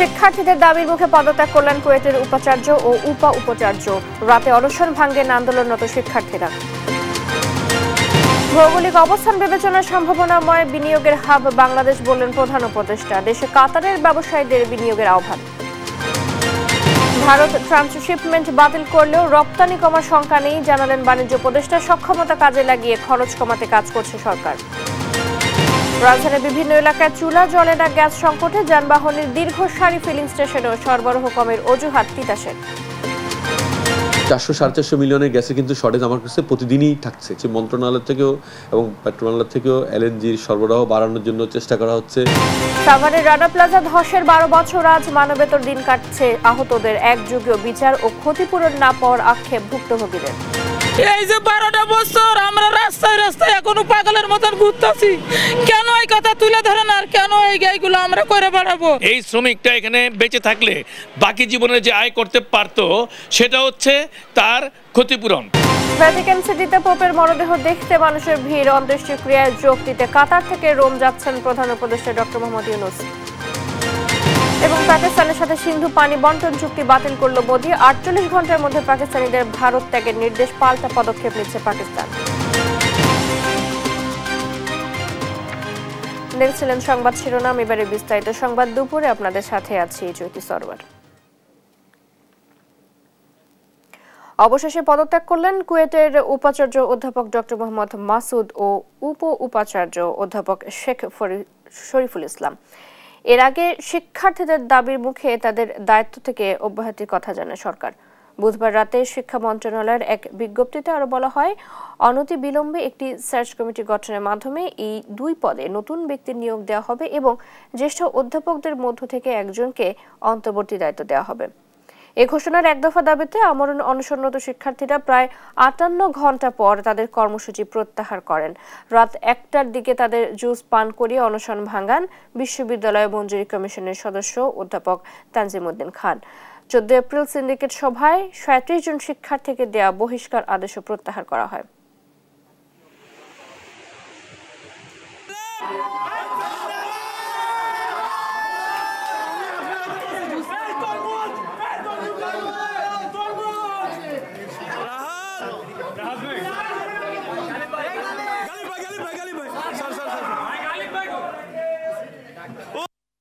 শিক্ষার্থীদের দাবির মুখে পদত্যাগ করলেন কুয়েটের উপাচার্য ও উপাচার্য। রাতে অনশন ভাঙেন আন্দোলনরত শিক্ষার্থীরা। ভৌগোলিক অবস্থান বিবেচনায় সম্ভাবনাময় বিনিয়োগের হাব বাংলাদেশ বললেন প্রধান উপদেষ্টা। দেশে কাতারের ব্যবসায়ীদের বিনিয়োগের আহ্বান। ভারত ট্রান্সশিপমেন্ট বাতিল করলেও রপ্তানি কমার শঙ্কা নেই, জানালেন বাণিজ্য উপদেষ্টা। সক্ষমতা কাজে লাগিয়ে খরচ কমাতে কাজ করছে সরকার। রাজধানীর বিভিন্ন এলাকায় চুলা জ্বলে না গ্যাস সংকটে, যানবাহনের দীর্ঘ সারি ফিলিং স্টেশনেও সরবরাহ কমের অজুহাত তিতাসের। 400-450 মিলিয়নের গ্যাসে কিন্তু শর্টেজ আমার কাছে প্রতিদিনই থাকছে। যে মন্ত্রণালয় থেকেও এবং পেট্রোনালয় থেকেও এলএনজির সরবরাহ বাড়ানোর জন্য চেষ্টা করা হচ্ছে। সাভারের রানা প্লাজা ধসের 12 বছর আজ মানবেতর দিন কাটছে। আহতদের একযুগীয় বিচার ও ক্ষতিপূরণ না পাওয়ার আক্ষেপ ভুক্তভোগীদের। এই যে 12টা বছর আমরা রাস্তায় রাস্তায় এখনো পাগলের মতন ঘুরতেছি, কেন এই কথা তুলে ধরেন আর কেন এই গাইগুলো আমরা করে বাড়াবো? এই শ্রমিকটা এখানে বেঁচে থাকলে বাকি জীবনে যে আয় করতে পারতো সেটা হচ্ছে তার ক্ষতিপূরণ। ভ্যাটিকান সিটিতে পোপের মরদেহ দেখতে মানুষের ভিড়। অন্ত্যেষ্টিক্রিয়ায় যোগ দিতে কাতার থেকে রোম যাচ্ছেন প্রধান উপদেষ্টা ডক্টর মোহাম্মদ ইউনূস। এবং পাকিস্তানের সাথে সিন্ধু পানি বন্টন চুক্তি বাতিল করল মোদি। 48 ঘন্টার মধ্যে পাকিস্তানিদের ভারত ত্যাগের নির্দেশ, পাল্টা পদক্ষেপ নিচ্ছে পাকিস্তান। দেখছিলেন সংবাদ শিরোনাম, এবারে বিস্তারিত সংবাদ। দুপুরে আপনাদের সাথে আছি জ্যোতি সরওয়ার। অবশেষে পদত্যাগ করলেন কুয়েটের উপাচার্য অধ্যাপক ডক্টর মোহাম্মদ মাসুদ ও উপাচার্য অধ্যাপক শেখ শরীফুল ইসলাম। এর আগে শিক্ষার্থীদের দাবির মুখে তাদের দায়িত্ব থেকে অব্যাহতির কথা জানায় সরকার। বুধবার রাতে শিক্ষা মন্ত্রণালয়ের এক বিজ্ঞপ্তিতে আরো বলা হয়, অনতি বিলম্বে একটি সার্চ কমিটি গঠনের মাধ্যমে এই দুই পদে নতুন ব্যক্তির নিয়োগ দেওয়া হবে এবং জ্যেষ্ঠ অধ্যাপকদের মধ্য থেকে একজনকে অন্তর্বর্তী দায়িত্ব দেওয়া হবে। এই ঘোষণার এক দফা দাবিতে আমরণ অনশনরত শিক্ষার্থীরা প্রায় 58 ঘন্টা পর তাদের কর্মসূচি প্রত্যাহার করেন। রাত 1টার দিকে তাদের জুস পান করিয়ে অনশন ভাঙান বিশ্ববিদ্যালয় মঞ্জুরি কমিশনের সদস্য অধ্যাপক তানজিম উদ্দিন খান। 14 এপ্রিল সিন্ডিকেট সভায় 37 জন শিক্ষার্থীকে দেয়া বহিষ্কার আদেশও প্রত্যাহার করা হয়।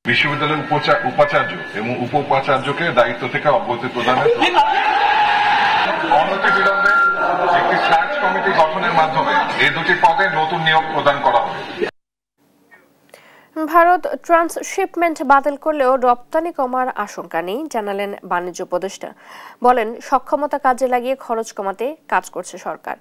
বিশ্ববিদ্যালয়ের উপাচার্য এবং উপাচার্যকে দায়িত্ব থেকে অব্যাহতি প্রদানের অনতিবিলম্বে একটি সার্চ কমিটি গঠনের মাধ্যমে এই দুটি পদে নতুন নিয়োগ প্রদান করা হবে। ভারত ট্রান্সশিপমেন্ট বাতিল করলেও রপ্তানি কমার আশঙ্কা নেই, জানালেন বাণিজ্য উপদেষ্টা। বলেন, সক্ষমতা কাজে লাগিয়ে খরচ কমাতে কাজ করছে সরকার।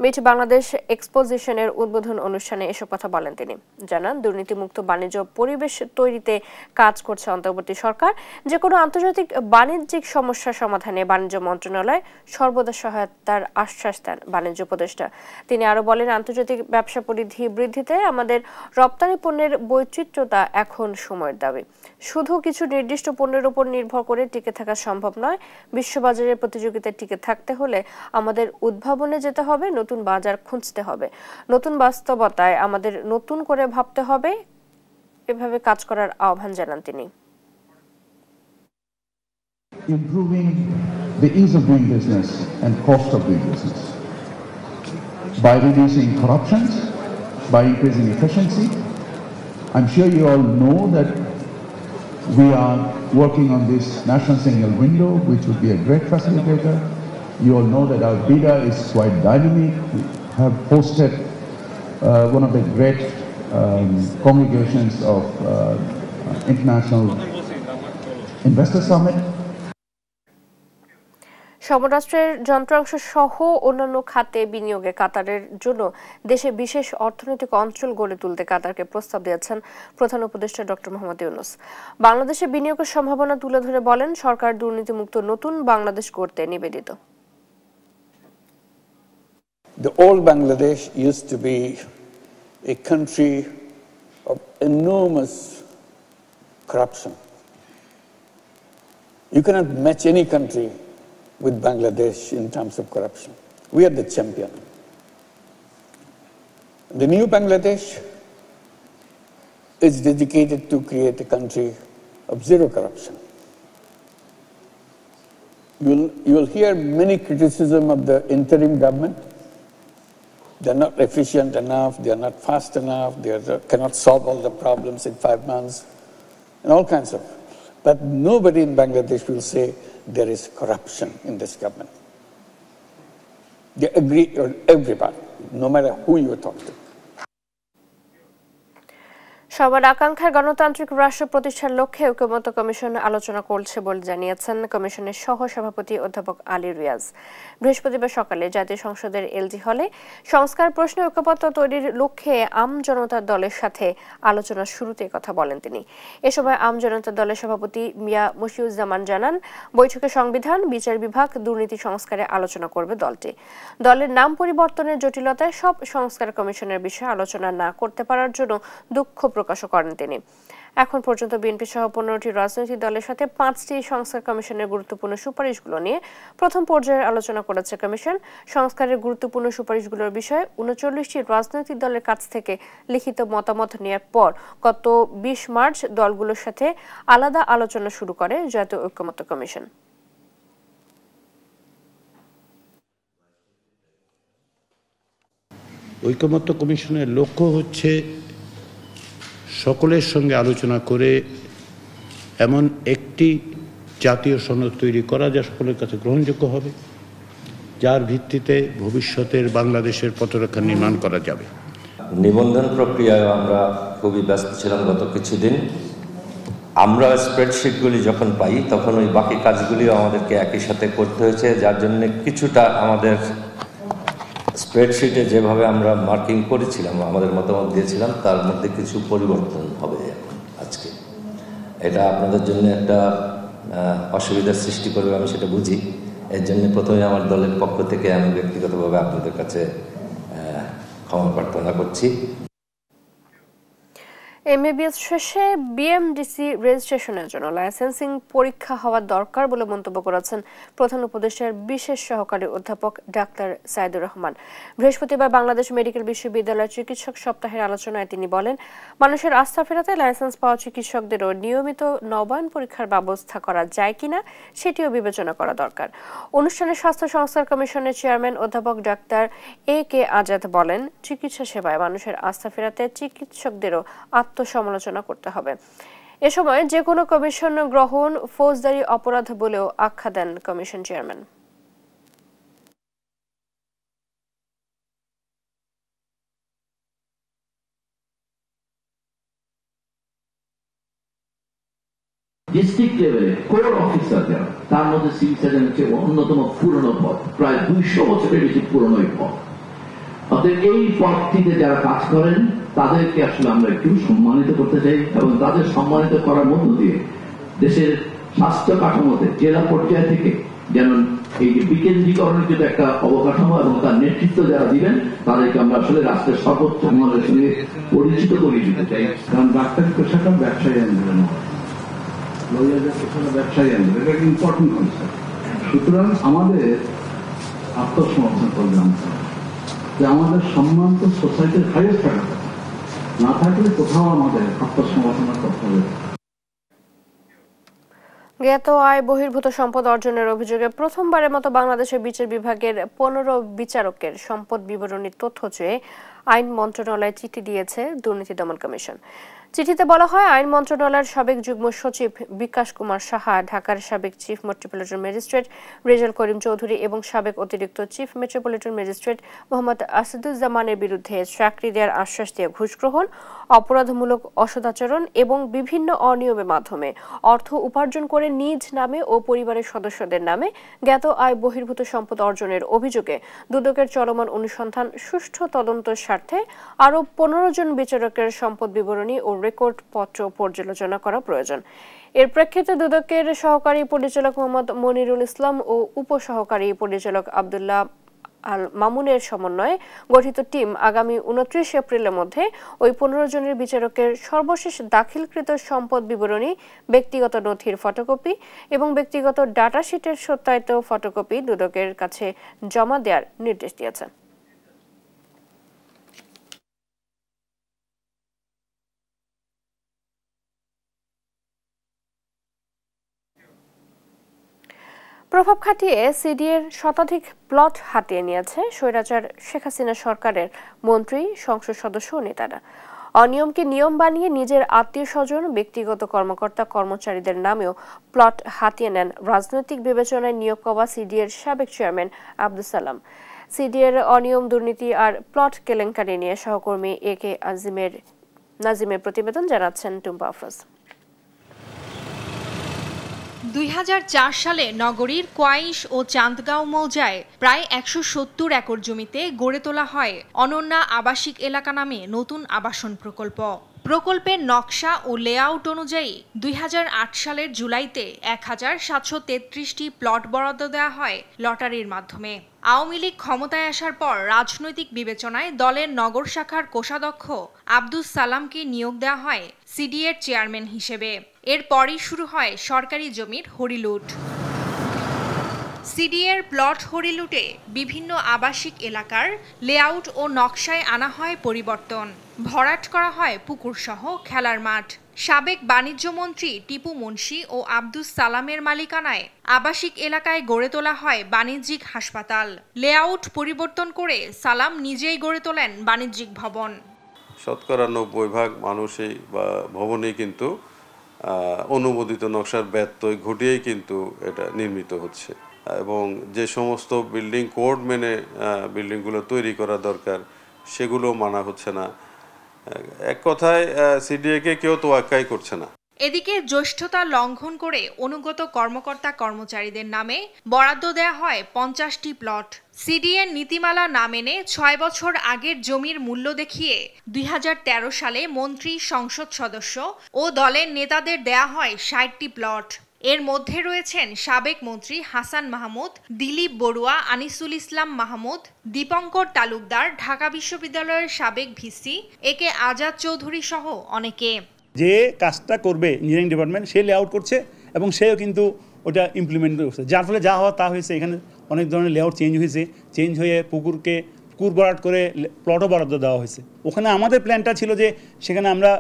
মিট বাংলাদেশ এক্সপোজিশনের উদ্বোধন অনুষ্ঠানে এসব কথা বলেন তিনি। জানান, দুর্নীতিমুক্ত বাণিজ্য পরিবেশ তৈরিতে কাজ করছে অন্তর্বর্তী সরকার। যে কোনো আন্তর্জাতিক বাণিজ্যিক সমস্যা সমাধানে বাণিজ্য মন্ত্রণালয় সর্বদা সহায়তার আশ্বাস দেন বাণিজ্য উপদেষ্টা। তিনি আরো বলেন, আন্তর্জাতিক ব্যবসা পরিধি বৃদ্ধিতে আমাদের রপ্তানি পণ্যের বৈচিত্র্যতা এখন সময়ের দাবি। শুধু কিছু নির্দিষ্ট পণ্যের উপর নির্ভর করে টিকে থাকা সম্ভব নয়। বিশ্ববাজারের প্রতিযোগিতায় টিকে থাকতে হলে আমাদের উদ্ভাবনে যেতে হবে, নতুন বাজার খুঁজতে হবে, নতুন বাস্তবতায় আমাদের নতুন করে ভাবতে হবে। এভাবে কাজ করার আহ্বান জানান তিনি। Improving the ease of doing business and cost of doing business by reducing corruptions, by increasing efficiency. I'm sure you all know that we are working on this national single window, which would be a great facilitator. You all know that our bidder is quite dynamic. We have hosted one of the great congregations of International Investor Summit. সমরাষ্ট্রের যন্ত্রাংশ সহ অন্যান্য খাতে বিনিয়োগে কাতারের জন্য দেশে বিশেষ অর্থনৈতিক অঞ্চল গড়ে তুলতে কাতারকে প্রস্তাব দিয়েছেন প্রধান উপদেষ্টা ডক্টর মোহাম্মদ ইউনূস। বাংলাদেশে বিনিয়োগের সম্ভাবনা তুলে ধরে বলেন, সরকার দুর্নীতিমুক্ত নতুন বাংলাদেশ গড়তে নিবেদিত। The old Bangladesh used to be a country of enormous corruption. You cannot match any country with Bangladesh in terms of corruption. We are the champion. The new Bangladesh is dedicated to create a country of zero corruption. You'll hear many criticism of the interim government. They're not efficient enough, they're not fast enough, cannot solve all the problems in 5 months, and all kinds of. But nobody in Bangladesh will say there is corruption in this government. They agree on everybody, no matter who you talk to. সবার আকাঙ্ক্ষার গণতান্ত্রিক রাষ্ট্র প্রতিষ্ঠার লক্ষ্যে ঐকমত্য commission আলোচনা করছে বলে জানিয়েছেন কমিশনের সহ সভাপতি অধ্যাপক আলী রিয়াজ। বৃহস্পতিবার সকালে জাতীয় সংসদের এলজি হলে সংস্কার প্রশ্নে ঐকমত্য তৈরির লক্ষ্যে আম জনতা দলের সাথে আলোচনার শুরুতে কথা বলেন তিনি। এ সময় আম জনতা দলের সভাপতি মিয়া মশিউজ্জামান জানান, বৈঠকে সংবিধান, বিচার বিভাগ, দুর্নীতি সংস্কারে আলোচনা করবে দলটি। দলের নাম পরিবর্তনের জটিলতায় সব সংস্কার কমিশনের বিষয়ে আলোচনা না করতে পারার জন্য দুঃখ প্রকাশ করেন তিনি। এখন পর্যন্ত বিএনপি সহ 15টি রাজনৈতিক দলের সাথে 5টি সংস্কার কমিশনের গুরুত্বপূর্ণ সুপারিশগুলো নিয়ে প্রথম পর্যায়ে আলোচনা করেছে কমিশন। সংস্কারের গুরুত্বপূর্ণ সুপারিশগুলোর বিষয়ে 39টি রাজনৈতিক দলের কাছ থেকে লিখিত মতামত নেওয়ার পর গত 20 মার্চ দলগুলোর সাথে আলাদা আলোচনা শুরু করে জাতীয় ঐকমত্য কমিশন। ঐকমত্য কমিশনের লক্ষ্য হচ্ছে সকলের সঙ্গে আলোচনা করে এমন একটি জাতীয় সনদ তৈরি করা যা সকলের কাছে গ্রহণযোগ্য হবে, যার ভিত্তিতে ভবিষ্যতের বাংলাদেশের পথরেখা নির্মাণ করা যাবে। নিবন্ধন প্রক্রিয়ায় আমরা খুবই ব্যস্ত ছিলাম গত কিছুদিন। আমরা স্প্রেডশিটগুলি যখন পাই তখন ওই বাকি কাজগুলিও আমাদেরকে একই সাথে করতে হয়েছে, যার জন্য কিছুটা আমাদের স্প্রেডশিটে যেভাবে আমরা মার্কিং করেছিলাম, আমাদের মতামত দিয়েছিলাম, তার মধ্যে কিছু পরিবর্তন হবে এখন আজকে। এটা আপনাদের জন্য একটা অসুবিধার সৃষ্টি করবে, আমি সেটা বুঝি। এর জন্য প্রথমে আমার দলের পক্ষ থেকে আমি ব্যক্তিগতভাবে আপনাদের কাছে ক্ষমা প্রার্থনা করছি। এমবিবিএস শেষে বিএমডিসি রেজিস্ট্রেশনের জন্য লাইসেন্সিং পরীক্ষা হওয়া দরকার বলে মন্তব্য করেছেন প্রধান উপদেষ্টার বিশেষ সহকারী অধ্যাপক ডাক্তার সাইদুর রহমান। বৃহস্পতিবার বাংলাদেশ মেডিকেল বিশ্ববিদ্যালয়ের চিকিৎসক সপ্তাহের আলোচনায় তিনি বলেন, মানুষের আস্থা ফেরাতে লাইসেন্স পাওয়া চিকিৎসকদেরও নিয়মিত নবায়ন পরীক্ষার ব্যবস্থা করা যায় কিনা সেটিও বিবেচনা করা দরকার। অনুষ্ঠানে স্বাস্থ্য সংস্কার কমিশনের চেয়ারম্যান অধ্যাপক ডাক্তার এ কে আজাদ বলেন, চিকিৎসা সেবায় মানুষের আস্থা ফেরাতে চিকিৎসকদেরও আত্মসমালোচনা করতে হবে। এ সময় যে কোনো কমিশন গ্রহণ ফৌজদারি অপরাধ বলেও আখ্যা দেন কমিশন চেয়ারম্যান। ডিস্ট্রিক্ট লেভেলে কোর অফিসার যারা, তার মধ্যে সিভিল সার্জন হচ্ছে অন্যতম পুরনো পদ, প্রায় 200 বছরের বেশি পুরনো পদ। অতএব এই পদটিতে যারা কাজ করেন তাদেরকে আসলে আমরা একটু সম্মানিত করতে চাই, এবং তাদের সম্মানিত করার মধ্য দিয়ে দেশের স্বাস্থ্য কাঠামোতে জেলা পর্যায় থেকে যেন এই যে বিকেন্দ্রীকরণের যদি একটা অবকাঠামো এবং তার নেতৃত্ব যারা দিবেন তাদেরকে আমরা আসলে রাষ্ট্রের সর্বোচ্চ মহলের সঙ্গে পরিচিত করিয়ে দিতে চাই। কারণ ডাক্তারি পেশাটা ব্যবসায়ী আন্দোলন, লয়ারদের পেশাটা ব্যবসায়ী আন্দোলন, এটা একটা ইম্পর্টেন্ট কনসেপ্ট। সুতরাং আমাদের আত্মসমর্থন করবে যে আমাদের সম্মান তো সোসাইটির হাইয়েস্ট থাকা না থাকলে কোথাও আমাদের আত্মসমর্থন করতে হবে। জ্ঞাত আয় বহির্ভূত সম্পদ অর্জনের অভিযোগে প্রথমবারের মতো বাংলাদেশের বিচার বিভাগের 15 বিচারকের সম্পদ বিবরণীর তথ্য চেয়ে আইন মন্ত্রণালয়ে চিঠি দিয়েছে দুর্নীতি দমন কমিশন। চিঠিতে বলা হয়, আইন মন্ত্রণালয়ের সাবেক যুগ্ম সচিব বিকাশ কুমার সাহা, ঢাকার সাবেক chief metropolitan magistrate Rezaul Karim Chowdhury এবং সাবেক অতিরিক্ত চিফ মেট্রোপলিটন ম্যাজিস্ট্রেট মোহাম্মদ আসাদুজ্জামানের বিরুদ্ধে চাকরি দেওয়ার আশ্বাস দিয়ে ঘুষ গ্রহণ, অপরাধমূলক অসদাচরণ এবং বিভিন্ন অনিয়মের মাধ্যমে অর্থ উপার্জন করে নিজ নামে ও পরিবারের সদস্যদের নামে জ্ঞাত আয় বহির্ভূত সম্পদ অর্জনের অভিযোগে দুদকের চলমান অনুসন্ধান সুষ্ঠু তদন্তের স্বার্থে আরও 15 জন বিচারকের সম্পদ বিবরণী ও রেকর্ড পত্র পর্যালোচনা করা প্রয়োজন। এর প্রেক্ষিতে দুদকের সহকারী পরিচালক মোহাম্মদ মনিরুল ইসলাম ও উপসহকারী পরিচালক আব্দুল্লাহ আল মামুনের সমন্বয়ে গঠিত টিম আগামী 29 এপ্রিলের মধ্যে ওই 15 জনের বিচারকের সর্বশেষ দাখিলকৃত সম্পদ বিবরণী, ব্যক্তিগত নথির ফটোকপি এবং ব্যক্তিগত ডাটাশিটের সত্যায়িত ফটোকপি দুদকের কাছে জমা দেওয়ার নির্দেশ দিয়েছেন। প্রভাব খাটিয়ে সিডিএর শতাধিক প্লট হাতিয়ে নিয়েছে স্বৈরাচার শেখ হাসিনা সরকারের মন্ত্রী, সংসদ সদস্য ও নেতারা। অনিয়মকে নিয়ম বানিয়ে নিজের আত্মীয় স্বজন, ব্যক্তিগত কর্মকর্তা কর্মচারীদের নামেও প্লট হাতিয়ে নেন রাজনৈতিক বিবেচনায় নিয়োগ পাওয়া সিডিএর সাবেক চেয়ারম্যান আব্দুস সালাম। সিডিএর অনিয়ম, দুর্নীতি আর প্লট কেলেঙ্কারি নিয়ে সহকর্মী AK নাজিমের প্রতিবেদন, জানাচ্ছেন টুম্পা আফরোজ। 2004 সালে নগরীর কোয়াইশ ও চান্দগাঁও মৌজায় প্রায় 170 একর জমিতে গড়ে তোলা হয় অনন্যা আবাসিক এলাকা নামে নতুন আবাসন প্রকল্প। প্রকল্পের নকশা ও লেআউট অনুযায়ী 2008 সালের জুলাইতে 1733টি প্লট বরাদ্দ দেওয়া হয় লটারির মাধ্যমে। আওয়ামী লীগ ক্ষমতায় আসার পর রাজনৈতিক বিবেচনায় দলের নগর শাখার কোষাধ্যক্ষ আব্দুস সালামকে নিয়োগ দেওয়া হয় সিডিএর চেয়ারম্যান হিসেবে। এরপরই শুরু হয় সরকারি জমির হরিলুট। সিডিএর প্লট হরিলুটে বিভিন্ন আবাসিক এলাকার লেআউট ও নকশায় আনা হয় পরিবর্তন। ভরাট করা হয় পুকুরসহ খেলার মাঠ। সাবেক বাণিজ্য মন্ত্রী টিপু মুন্সি ও আব্দুস সালামের মালিকানায় আবাসিক এলাকায় গড়ে তোলা হয় বাণিজ্যিক হাসপাতাল। লেআউট পরিবর্তন করে সালাম নিজেই গড়ে তোলেন বাণিজ্যিক ভবন। শতকরা 90% মানুষই বা ভবনেই কিন্তু অনুমোদিত নকশার ব্যত্যয় ঘটিয়েই কিন্তু এটা নির্মিত হচ্ছে, এবং যে সমস্ত বিল্ডিং কোড মেনে বিল্ডিংগুলো তৈরি করা দরকার সেগুলো মানা হচ্ছে না। এক কথায় সিডিএকে কেউ তোয়াক্কাই করছে না। এদিকে জ্যেষ্ঠতা লঙ্ঘন করে অনুগত কর্মকর্তা কর্মচারীদের নামে বরাদ্দ দেয়া হয় 50টি প্লট। সিডিএর নীতিমালা না মেনে 6 বছর আগের জমির মূল্য দেখিয়ে 2013 সালে মন্ত্রী, সংসদ সদস্য ও দলের নেতাদের দেয়া হয় 60টি প্লট। এর মধ্যে রয়েছেন সাবেক মন্ত্রী হাসান মাহমুদ, দিলীপ বড়ুয়া, আনিসুল ইসলাম মাহমুদ, দীপঙ্কর তালুকদার, ঢাকা বিশ্ববিদ্যালয়ের সাবেক ভিসি AK আজাদ চৌধুরী সহ অনেকে। যে কাজটা করবে ইঞ্জিনিয়ারিং ডিপার্টমেন্ট সে লেআউট করছে এবং সেও কিন্তু ওটা ইমপ্লিমেন্ট করছে, যার ফলে যা হওয়া তা হয়েছে। এখানে অনেক ধরনের লেআউট চেঞ্জ হয়ে পুকুর ভরাট করে প্লটও বরাদ্দ দেওয়া হয়েছে। ওখানে আমাদের প্ল্যানটা ছিল যে সেখানে আমরা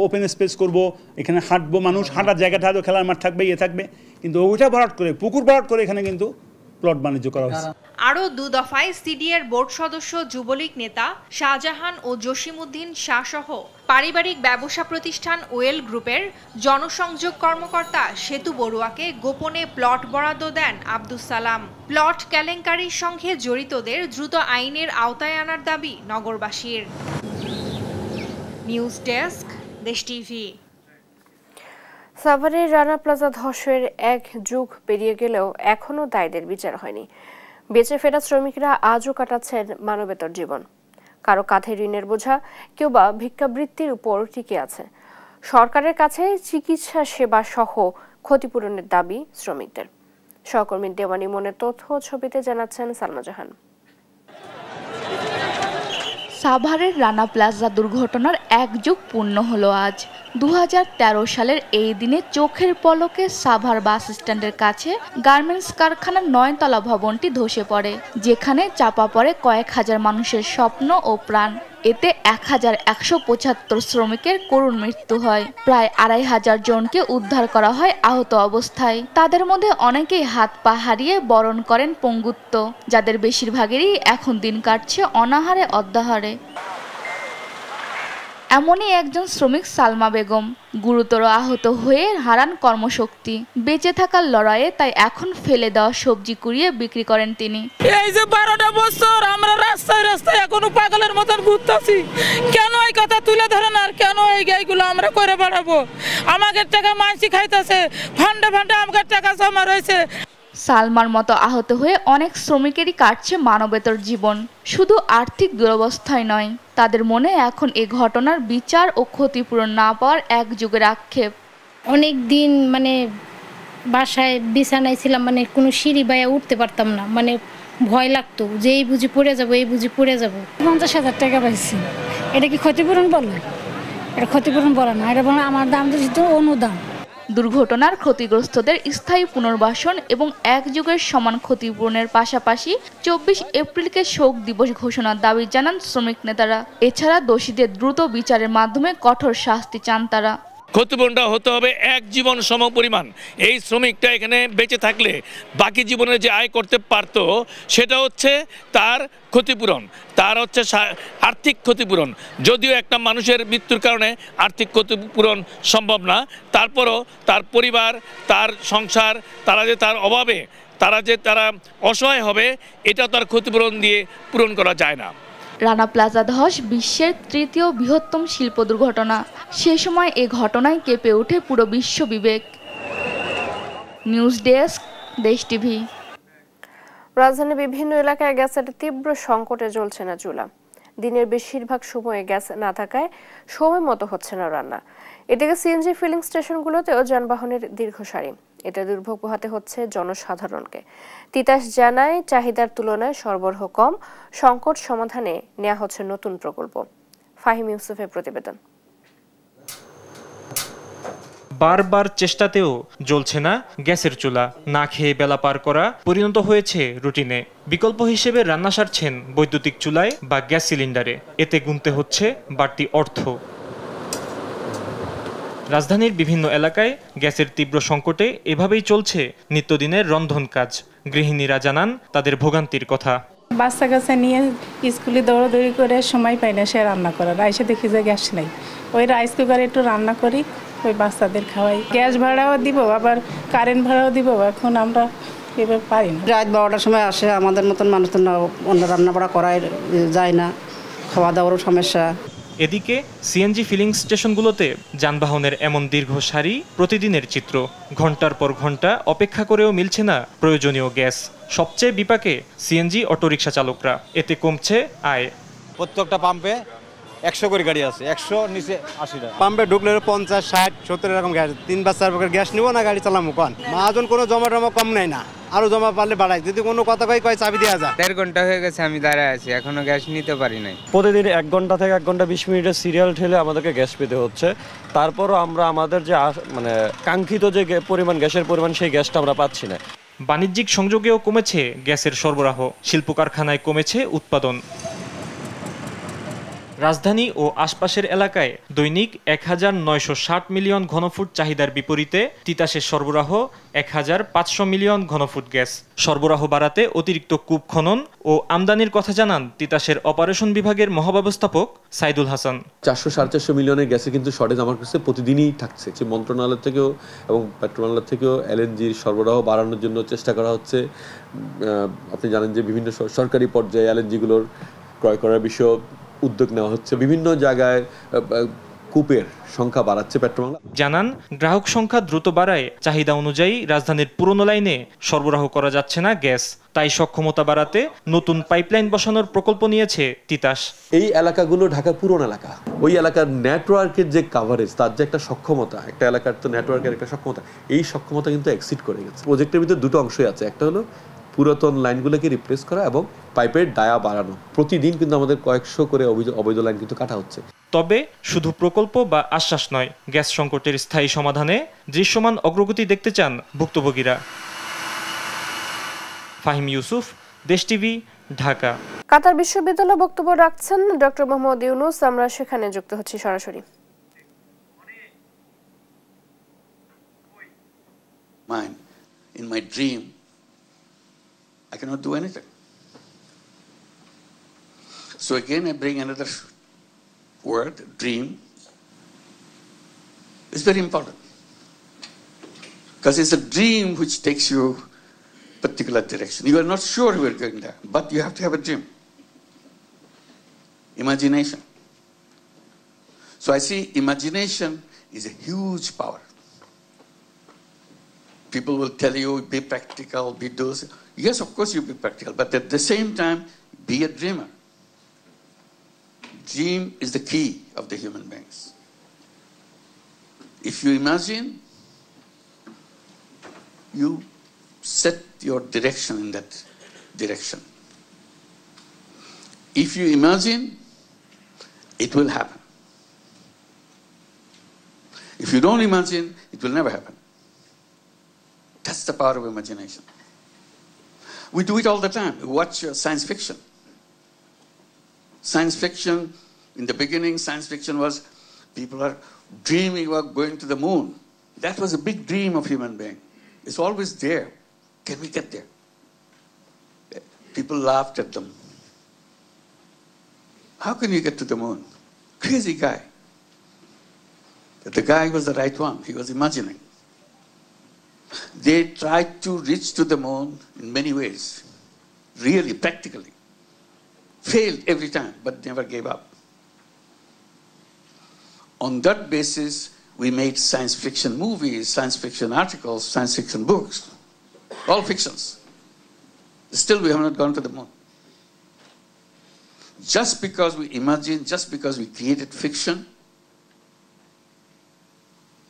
ওপেন স্পেস করব, এখানে হাঁটবো, মানুষ হাঁটার জায়গা থাকবে, খেলার মাঠ থাকবে, থাকবে, কিন্তু ওইটা ভরাট করে পুকুর ভরাট করে এখানে কিন্তু প্লট বাণিজ্য করা হয়েছে। আরও 2 দফায় সিডিএর বোর্ড সদস্য, যুবলীগ নেতা শাহজাহান ও জসিমউদ্দিন শাহ সহ পারিবারিক ব্যবসা প্রতিষ্ঠান ওয়েল গ্রুপের জনসংযোগ কর্মকর্তা সেতু বড়ুয়াকে গোপনে প্লট বরাদ্দ দেন আব্দুস সালাম। প্লট কেলেঙ্কারির সঙ্গে জড়িতদের দ্রুত আইনের আওতায় আনার দাবি নগরবাসীর। নিউজ ডেস্ক, দেশ টিভি। সাভারের রানা প্লাজা ধসের 1 যুগ পেরিয়ে গেলেও এখনো দায়ীদের বিচার হয়নি। বেঁচে ফেরা শ্রমিকরা আজও কাটাচ্ছেন মানবেতর জীবন। কারো কাঁধে ঋণের বোঝা, কেউ বা ভিক্ষাবৃত্তির উপর টিকে আছে। সরকারের কাছে চিকিৎসা সেবা সহ ক্ষতিপূরণের দাবি শ্রমিকদের। সহকর্মী দেওয়ানি মনের তথ্য ছবিতে জানাচ্ছেন সালমা জাহান। সাভারের রানা প্লাজা দুর্ঘটনার 1 যুগ পূর্ণ হলো আজ। 2013 সালের এই দিনে চোখের পলকে সাভার বাস স্ট্যান্ডের কাছে গার্মেন্টস কারখানার 9 তলা ভবনটি ধসে পড়ে, যেখানে চাপা পড়ে কয়েক হাজার মানুষের স্বপ্ন ও প্রাণ। এতে 1175 শ্রমিকের করুণ মৃত্যু হয়। প্রায় 2500 জনকে উদ্ধার করা হয় আহত অবস্থায়। তাদের মধ্যে অনেকেই হাত পা হারিয়ে বরণ করেন পঙ্গুত্ব, যাদের বেশিরভাগেরই এখন দিন কাটছে অনাহারে অদ্যাহারে। এমনই একজন শ্রমিক সালমা বেগম গুরুতর আহত হয়ে হারান কর্মশক্তি। বেঁচে থাকার লড়াইয়ে তাই এখন ফেলে দেওয়া সবজি কুড়িয়ে বিক্রি করেন তিনি। এই যে 12টা বছর আমরা রাস্তায় রাস্তায় এখনো পাগলের মতন ঘুরতেছি, কেন এই কথা তুলে ধরেন আর কেন এই গাইগুলো আমরা করে বেড়াবো? আমাদের টাকা মানসি খাইতেছে, ফান্ডে ফান্ডে আমাদের টাকা জমা রয়েছে। সালমার মতো আহত হয়ে অনেক শ্রমিকেরই কাটছে মানবেতর জীবন। শুধু আর্থিক দুরবস্থায় নয়, তাদের মনে এখন এই ঘটনার বিচার ও ক্ষতিপূরণ না পাওয়ার 1 যুগের আক্ষেপ। অনেক দিন বাসায় বিছানায় ছিলাম, কোনো সিঁড়ি বাইয়া উঠতে পারতাম না, ভয় লাগতো যে এই বুঝি পড়ে যাবো, এই বুঝি পড়ে যাবো। 50,000 টাকা পাইছি, এটা কি ক্ষতিপূরণ বলে? এটা ক্ষতিপূরণ বলে না, এটা আমার দাম দিচ্ছে অনুদান। দুর্ঘটনার ক্ষতিগ্রস্তদের স্থায়ী পুনর্বাসন এবং 1 যুগের সমান ক্ষতিপূরণের পাশাপাশি 24 এপ্রিলকে শোক দিবস ঘোষণার দাবি জানান শ্রমিক নেতারা। এছাড়া দোষীদের দ্রুত বিচারের মাধ্যমে কঠোর শাস্তি চান তারা। ক্ষতিপূরণটা হতে হবে এক জীবন সম পরিমাণ। এই শ্রমিকটা এখানে বেঁচে থাকলে বাকি জীবনে যে আয় করতে পারতো সেটা হচ্ছে তার ক্ষতিপূরণ, তার হচ্ছে আর্থিক ক্ষতিপূরণ। যদিও একটা মানুষের মৃত্যুর কারণে আর্থিক ক্ষতিপূরণ সম্ভব না, তারপরও তার পরিবার, তার সংসার, তার অভাবে তারা অসহায় হবে, এটা তার ক্ষতিপূরণ দিয়ে পূরণ করা যায় না। রানা প্লাজা ধস বিশ্বের তৃতীয় বৃহত্তম শিল্প দুর্ঘটনা। সেই সময় এ ঘটনায় কেঁপে ওঠে পুরো বিশ্ব বিবেক। নিউজ ডেস্ক, দেশ টিভি। রাজধানীর বিভিন্ন এলাকায় গ্যাসের তীব্র সংকটে জ্বলছে না চুলা। দিনের বেশিরভাগ সময়ে গ্যাস না থাকায় সময় মতো হচ্ছে না রান্না। এদিকে সিএনজি ফিলিং স্টেশনগুলোতেও যানবাহনের দীর্ঘ সারি। এতে দুর্ভোগ পোহাতে হচ্ছে জনসাধারণকে। তিতাস জানায়, চাহিদার তুলনায় সরবরাহ কম, সংকট সমাধানে নেওয়া হচ্ছে নতুন প্রকল্প। ফাহিম ইউসুফের প্রতিবেদন। বারবার চেষ্টাতেও জ্বলছে না গ্যাসের চুলা। না খেয়ে বেলা পার করা পরিণত হয়েছে রুটিনে। বিকল্প হিসেবে রান্না সারছেন বৈদ্যুতিক চুলায় বা গ্যাস সিলিন্ডারে। এতে গুনতে হচ্ছে বাড়তি অর্থ। রাজধানীর বিভিন্ন এলাকায় গ্যাসের তীব্র সংকটে এভাবেই চলছে নিত্যদিনের রন্ধন কাজ। গৃহিণীরা জানান তাদের ভোগান্তির কথা। বাচ্চা কাচ্চা নিয়ে স্কুলে দৌড়াদৌড়ি করে সময় পাই না সে রান্না করার। এসে দেখি যে গ্যাস নেই, ওই রাইস কুকারে একটু রান্না করি, ওই বাচ্চাদের খাওয়াই। গ্যাস ভাড়াও দিব, আবার কারেন্ট ভাড়াও দিব। এখন আমরা এবার পারি না। রাত 12টার সময় আসে, আমাদের মতন মানুষ তো অন্য রান্না বাড়া করাই যায় না, খাওয়া দাওয়ারও সমস্যা। এদিকে সিএনজি ফিলিং স্টেশনগুলোতে যানবাহনের এমন দীর্ঘ সারি প্রতিদিনের চিত্র। ঘন্টার পর ঘন্টা অপেক্ষা করেও মিলছে না প্রয়োজনীয় গ্যাস। সবচেয়ে বিপাকে সিএনজি অটোরিকশা চালকরা। এতে কমছে আয়। প্রত্যেকটা পাম্পে 100 করে গাড়ি আছে, 100 নিচে 80 টাকা। পাম্পে ঢুকলে 50, 60, 70 এরকম গ্যাস। 3 বা 4 প্রকার গ্যাস নিব না, গাড়ি চালামো কোন। মহাজন কোনো জমা কম নেয় না, আরো জমা পারলে বাড়াই। যদি কোনো কথা কয় চাবি দেওয়া যায়। 1.5 ঘন্টা হয়ে গেছে আমি দাঁড়ায় আছি, এখনো গ্যাস নিতে পারি নাই। প্রতিদিন 1 ঘন্টা থেকে 1 ঘন্টা 20 মিনিটের সিরিয়াল ঠেলে আমাদেরকে গ্যাস পেতে হচ্ছে। তারপরও আমরা আমাদের যে কাঙ্ক্ষিত যে পরিমাণ গ্যাসের পরিমাণ, সেই গ্যাসটা আমরা পাচ্ছি না। বাণিজ্যিক সংযোগেও কমেছে গ্যাসের সরবরাহ। শিল্প কারখানায় কমেছে উৎপাদন। রাজধানী ও আশপাশের এলাকায় দৈনিক 1960 মিলিয়ন ঘনফুট চাহিদার বিপরীতে তিতাসের সরবরাহ 1500 মিলিয়ন ঘনফুট গ্যাস। সরবরাহ বাড়াতে অতিরিক্ত কূপ খনন ও আমদানির কথা জানান তিতাসের অপারেশন বিভাগের মহাব্যবস্থাপক সাইদুল হাসান। 400-450 মিলিয়নের গ্যাসে কিন্তু শর্টেজ আমার কাছে প্রতিদিনই থাকছে। যে মন্ত্রণালয় থেকেও এবং পেট্রোনালয় থেকেও এলএনজির সরবরাহ বাড়ানোর জন্য চেষ্টা করা হচ্ছে। আপনি জানেন যে বিভিন্ন সরকারি পর্যায়ে এলএনজিগুলোর ক্রয় করার বিষয়ে উদ্যোগ নেওয়া হচ্ছে। বিভিন্ন জায়গায় কূপের সংখ্যা বাড়াচ্ছে পেট্রোবাংলা। জানান, গ্রাহক সংখ্যা দ্রুত বাড়ায় চাহিদা অনুযায়ী রাজধানীর পুরনো লাইনে সরবরাহ করা যাচ্ছে না গ্যাস। তাই সক্ষমতা বাড়াতে নতুন পাইপলাইন বসানোর প্রকল্প নিয়েছে তিতাস। এই এলাকাগুলো ঢাকার পুরনো এলাকা। ওই এলাকার নেটওয়ার্কের যে কাভারেজ, তার যে একটা সক্ষমতা, একটা এলাকার তো নেটওয়ার্কের একটা সক্ষমতা, এই সক্ষমতা কিন্তু এক্সিড করে গেছে। প্রজেক্টের ভিতরে দুটো অংশই আছে। একটা হলো পুরাতন লাইনগুলোকে রিপ্লেস করা এবং পাইপের ডায়া বাড়ানো। প্রতিদিন কিন্তু আমাদের কয়েকশো করে অবৈধ লাইন কিন্তু কাটা হচ্ছে। তবে শুধু প্রকল্প বা আশ্বাস নয়, গ্যাস সংকটের স্থায়ী সমাধানে দৃশ্যমান অগ্রগতি দেখতে চান ভুক্তভোগীরা। ফাহিম ইউসুফ, দেশ টিভি, ঢাকা। কাতার বিশ্ববিদ্যালয়ে বক্তব্য রাখছেন ডক্টর মোহাম্মদ ইউনুস। আমরা সেখানে যুক্ত হচ্ছি সরাসরি। In my dream, I cannot do anything. So again, I bring another word, dream. It's very important. Because it's a dream which takes you a particular direction. You are not sure you are going there, but you have to have a dream. Imagination. So I see imagination is a huge power. People will tell you, be practical, be those. Yes, of course you be practical, but at the same time, be a dreamer. Dream is the key of the human beings. If you imagine, you set your direction in that direction. If you imagine, it will happen. If you don't imagine, it will never happen. That's the power of imagination. We do it all the time. We watch science fiction. Science fiction, in the beginning, science fiction was people are dreaming of going to the moon. That was a big dream of human being. It's always there. Can we get there? People laughed at them. How can you get to the moon? Crazy guy. But the guy was the right one. He was imagining. They tried to reach to the moon in many ways, really, practically. Failed every time, but never gave up. On that basis, we made science fiction movies, science fiction articles, science fiction books, all fictions. Still, we have not gone to the moon. Just because we imagined, just because we created fiction,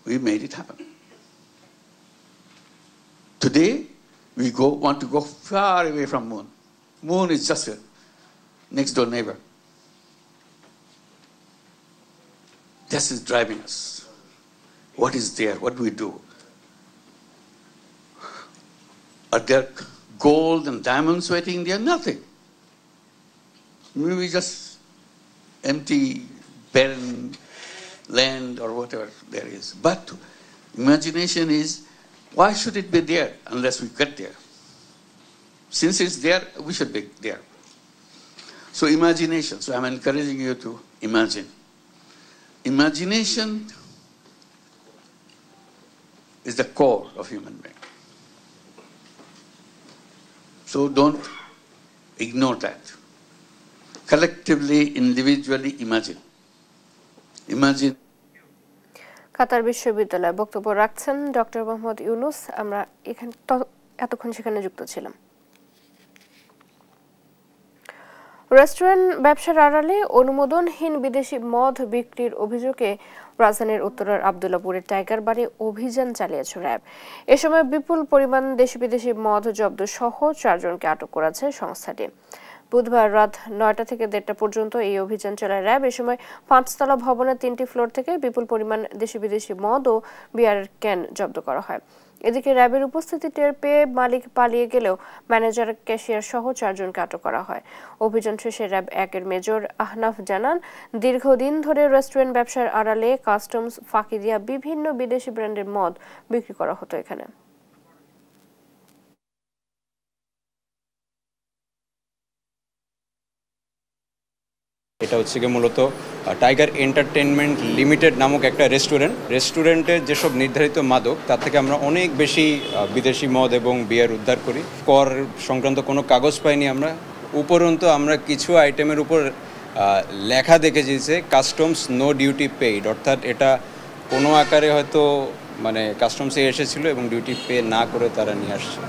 we made it happen. Today, we want to go far away from moon. Moon is just a next door neighbor. This is driving us. What is there? What do we do? Are there gold and diamonds waiting there? Nothing. Maybe just empty, barren land or whatever there is. But imagination is, why should it be there unless we get there? Since it's there, we should be there. So imagination. So I'm encouraging you to imagine. Imagination is the core of human being. So don't ignore that. Collectively, individually imagine. Imagine. কাতার বিশ্ববিদ্যালয়ে বক্তব্য রাখছেন doctor Mohammad Yunus. আমরা এতক্ষণ সেখানে যুক্ত ছিলাম। Restaurant ব্যবসার আড়ালে অনুমোদনহীন বিদেশি মদ বিক্রির অভিযোগে রাজধানীর উত্তরের আব্দুল্লাপুরের টাইগার বাড়ি অভিযান চালিয়েছে র্যাব। এ সময় বিপুল পরিমাণ দেশি বিদেশি মদ জব্দ সহ 4 জনকে আটক করেছে সংস্থাটি। বুধবার রাত 9টা থেকে 1:30 পর্যন্ত এই অভিযান চালায় র্যাব। এ সময় 5তলা ভবনের 3টি ফ্লোর থেকে বিপুল পরিমাণ দেশি বিদেশি মদ ও বিয়ারের ক্যান জব্দ করা হয়। এদিকে র্যাবের উপস্থিতি টের পেয়ে মালিক পালিয়ে গেলেও ম্যানেজার, ক্যাশিয়ার সহ 4 জনকে আটক করা হয়। অভিযান শেষে র্যাব 1-এর মেজর আহনাফ জানান, দীর্ঘদিন ধরে রেস্টুরেন্ট ব্যবসার আড়ালে কাস্টমস ফাঁকি দিয়া বিভিন্ন বিদেশি ব্র্যান্ডের মদ বিক্রি করা হতো এখানে। এটা হচ্ছে কি মূলত টাইগার এন্টারটেইনমেন্ট লিমিটেড নামক একটা রেস্টুরেন্টের যেসব নির্ধারিত মাদক তার থেকে আমরা অনেক বেশি বিদেশি মদ এবং বিয়ার উদ্ধার করি। কর সংক্রান্ত কোনো কাগজ পাইনি আমরা। উপরন্তু আমরা কিছু আইটেমের উপর লেখা দেখে দিয়েছে কাস্টমস নো ডিউটি পেইড, অর্থাৎ এটা কোনো আকারে হয়তো মানে কাস্টমসে এসেছিল এবং ডিউটি পে না করে তারা নিয়ে আসছে।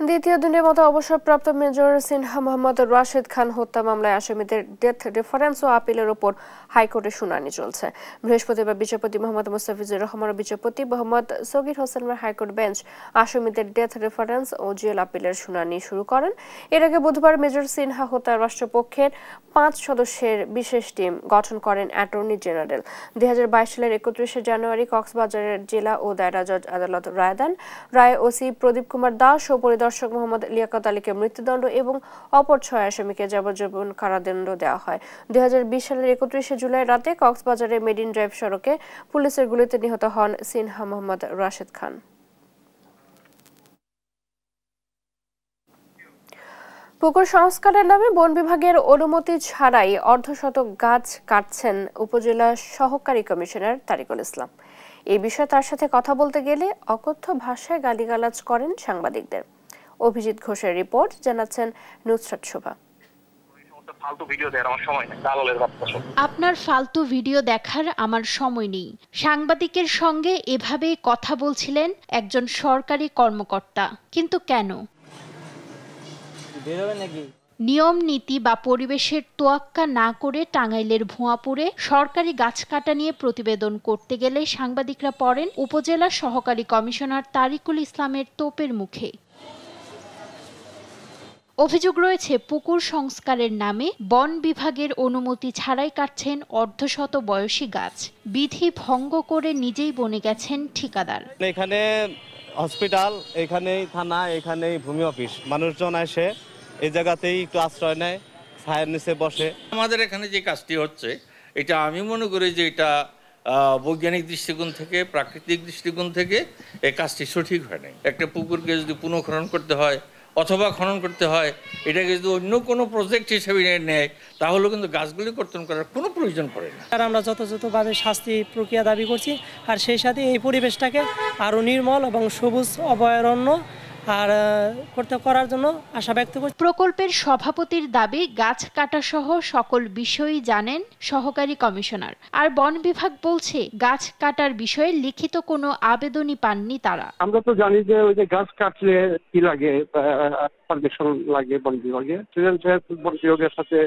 দ্বিতীয় দিনের মতো অবসরপ্রাপ্ত মেজর সিনহা মোহাম্মদ রাশেদ খান হত্যা মামলায় আসামিদের ডেথ রেফারেন্স ও আপিলের ওপর হাইকোর্টে শুনানি চলছে। বৃহস্পতিবার বিচারপতি মোহাম্মদ মুস্তাফিজুর রহমান ও বিচারপতি মোহাম্মদ সগির হোসেনের হাইকোর্ট বেঞ্চ আসামিদের ডেথ রেফারেন্স ও জেল আপিলের শুনানি শুরু করেন। এর আগে বুধবার মেজর সিনহা হত্যার রাষ্ট্রপক্ষের 5 সদস্যের বিশেষ টিম গঠন করেন অ্যাটর্নি জেনারেল। 2022 সালের 31 জানুয়ারি কক্সবাজারের জেলা ও দায়রা জজ আদালত রায় দেন। রায়ে ওসি প্রদীপ কুমার দাস ও পরিদর্শক মোহাম্মদ লিয়াকত আলীকে মৃত্যুদণ্ড এবং অপর 6 আসামিকে যাবজ্জীবন কারাদণ্ড দেওয়া হয়। 2020 সালের 31 জুলাই রাতে কক্সবাজারের মেরিন ড্রাইভ সড়কে পুলিশের গুলিতে নিহত হন সিনহা মোহাম্মদ রাশেদ খান। পুকুর সংস্কারের নামে বন বিভাগের অনুমতি ছাড়াই অর্ধশতক গাছ কাটছেন উপজেলা সহকারী কমিশনার তারিকুল ইসলাম। এই বিষয়ে তার সাথে কথা বলতে গেলে অকথ্য ভাষায় গালিগালাজ করেন সাংবাদিকদের। অভিজিৎ ঘোষের রিপোর্ট, জানাচ্ছেন নুসরাত শোভা। আপনার ফালতু ভিডিও দেখার আমার সময় নেই, সাংবাদিকের সঙ্গে এভাবে কথা বলছিলেন একজন সরকারি কর্মকর্তা। কিন্তু কেন? নিয়ম নীতি বা পরিবেশের তোয়াক্কা না করে টাঙ্গাইলের ভুয়াপুরে সরকারি গাছ কাটা নিয়ে প্রতিবেদন করতে গেলে সাংবাদিকরা পড়েন উপজেলা সহকারী কমিশনার তারিকুল ইসলামের তোপের মুখে। অভিযোগ রয়েছে পুকুর সংস্কারের নামে বন বিভাগের অনুমতি ছাড়াই কাটছেন অর্ধশত বয়সী গাছ। বিধি ভঙ্গ করে নিজেই বনে গেছেন ঠিকাদার। এখানে হসপিটাল, এখানেই থানা, এখানেই ভূমি অফিস, মানুষজন আসে এই জায়গাতেই একটু আশ্রয় নেয়, ছায়ের নিচে বসে। আমাদের এখানে যে কাজটি হচ্ছে এটা আমি মনে করি যে এটা বৈজ্ঞানিক দৃষ্টিকোণ থেকে, প্রাকৃতিক দৃষ্টিকোণ থেকে এই কাজটি সঠিক হয় নাই। একটা পুকুরকে যদি পুনঃখনন করতে হয় অথবা খনন করতে হয়, এটাকে যদি অন্য কোনো প্রজেক্ট হিসেবে নেয় তাহলে কিন্তু গাছগুলি কর্তন করার কোনো প্রয়োজন পড়ে না। আর আমরা যথাযথভাবে শাস্তি প্রক্রিয়া দাবি করছি, আর সেই সাথে এই পরিবেশটাকে আরও নির্মল এবং সবুজ অভয়ারণ্য আর করার জন্য আশা ব্যক্ত করছি। প্রকল্পের সভাপতির দাবি, গাছ কাটা সহ সকল বিষয়ই জানেন সহকারী কমিশনার। আর বন বিভাগ বলছে গাছ কাটার বিষয়ে লিখিত কোনো আবেদনই পাননি তারা। আমরা তো জানি যে ওই যে গাছ কাটলে কি লাগে, পারমিশন লাগে বন বিভাগে। বন বিভাগের সাথে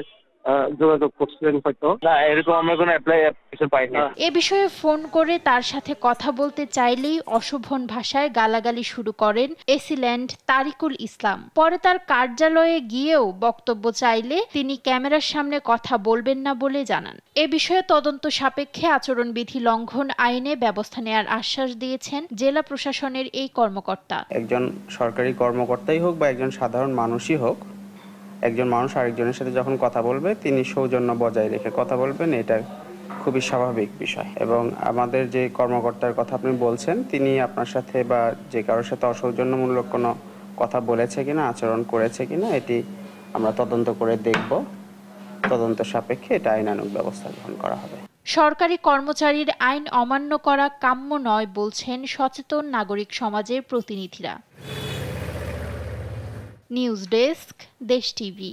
যোগাযোগ করছিলেন হয়তো না, এরকম আমরা কোনো অ্যাপ্লিকেশন পাইনি। এ বিষয়ে ফোন করে তার সাথে কথা বলতে চাইলেই অশোভন ভাষায় গালাগালি শুরু করেন এসিল্যান্ড তারিকুল ইসলাম। পরে তার কার্যালয়ে গিয়েও বক্তব্য চাইলে তিনি ক্যামেরার সামনে কথা বলবেন না বলে জানান। এ বিষয়ে তদন্ত সাপেক্ষে আচরণবিধি লঙ্ঘন আইনে ব্যবস্থা নেওয়ার আশ্বাস দিয়েছেন জেলা প্রশাসনের এই কর্মকর্তা। একজন সরকারি কর্মকর্তাই হোক বা একজন সাধারণ মানুষই হোক, একজন মানুষ আরেকজনের সাথে যখন কথা বলবে তিনি সৌজন্য বজায় রেখে কথা বলবেন, এটা খুবই স্বাভাবিক বিষয়। এবং আমাদের যে কর্মকর্তার কথা আপনি বলছেন, তিনি আপনার সাথে বা যে কারোর সাথে অসৌজন্যমূলক কোনো কথা বলেছে কিনা, আচরণ করেছে কিনা, এটি আমরা তদন্ত করে দেখব। তদন্ত সাপেক্ষে এটা আইনানুগ ব্যবস্থা গ্রহণ করা হবে। সরকারি কর্মচারীর আইন অমান্য করা কাম্য নয় বলছেন সচেতন নাগরিক সমাজের প্রতিনিধিরা। নিউজ ডেস্ক, দেশ টিভি।